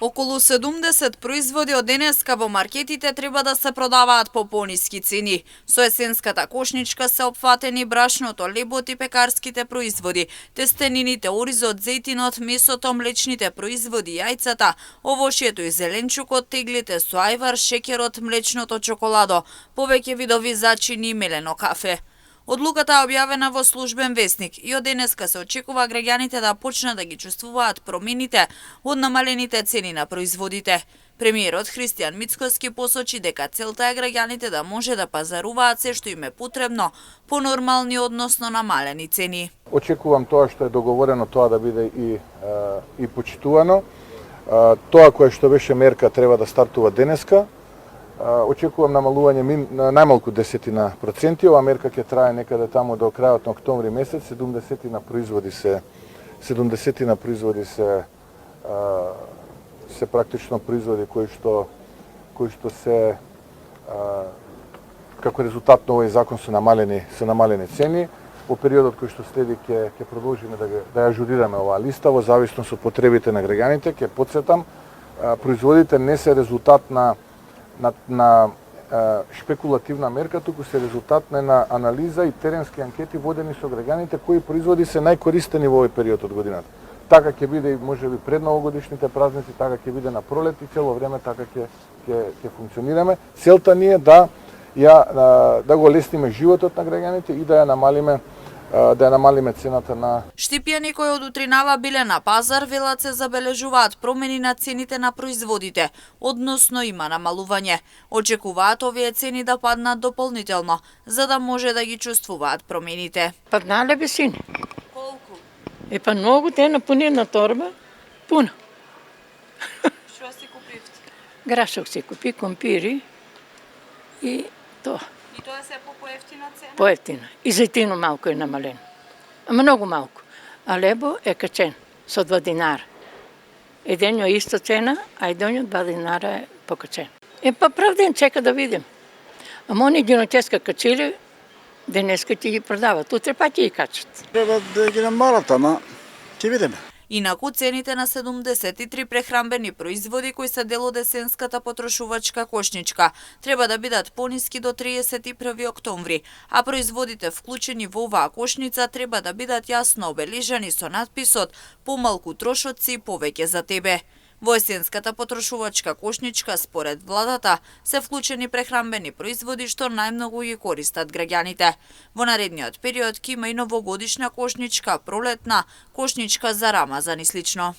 Околу 70 производи од денеска во маркетите треба да се продаваат по пониски цени. Со есенската кошничка се опфатени брашното, лебот и пекарските производи, тестенините, оризот, зејтинот, месото, млечните производи, јајцата, овошјето и зеленчукот, теглите со ајвар, шеќерот, млечното чоколадо, повеќе видови зачини и мелено кафе. Одлуката е објавена во службен весник и од денеска се очекува граѓаните да почнат да ги чувствуваат промените од намалените цени на производите. Премиерот Христијан Мицкоски посочи дека целта е граѓаните да може да пазаруваат се што им е потребно по нормални, односно намалени цени. Очекувам тоа што е договорено, тоа да биде и почитувано. Тоа кое што беше мерка треба да стартува денеска. Очекувам намалување најмалку 10%. Ова мерка ќе трае некаде таму до крајот на октомври месец. 70 производи се практично производи кои што се како резултат на овој закон се намалени цени. Во периодот кој што следи ќе продолжиме да ја ажурираме оваа листа во зависност од потребите на граѓаните. Ќе потсетам, производите не се резултат на шпекулативна мерка, туку се резултат на анализа и теренски анкети водени со граѓаните кои производи се најкористени во овој период од годината. Така ќе биде и можеби пред новогодишните празници, така ќе биде на пролет и цело време така ќе функционираме. Целта ни е да го лесниме животот на граѓаните и да ја намалиме цената на... Штипјани кои од утринава биле на пазар велат се забележуваат промени на цените на производите, односно има намалување. Очекуваат овие цени да паднат дополнително, за да може да ги чувствуваат промените. Паднале бе сини. Колку? Па многу, те напуни една торба, пуна. Што си купивте? Грашок си купи, компири и тоа. И тоа се по поевтина цена? Поевтина. И зејтино малку е намален. Многу малку. А лебо е качен со 2 динара. Еден е иста цена, а еден 2 динара е покачен. Па прав ден чека да видим. Ама они гинотеска качили, денеска ќе ги продават, утре па ќе ги качат. Треба да ги намалат, ама ќе видиме. Инаку цените на 73 прехранбени производи кои се дел од есенската потрошувачка кошничка треба да бидат пониски до 31 октомври, а производите вклучени во оваа кошница треба да бидат јасно обележани со надписот "Помалку трошоци, повеќе за тебе". Во есенската потрошувачка кошничка, според владата, се вклучени прехранбени производи што најмногу ги користат граѓаните. Во наредниот период ќе има и новогодишна кошничка, пролетна, кошничка за Рамазан и слично.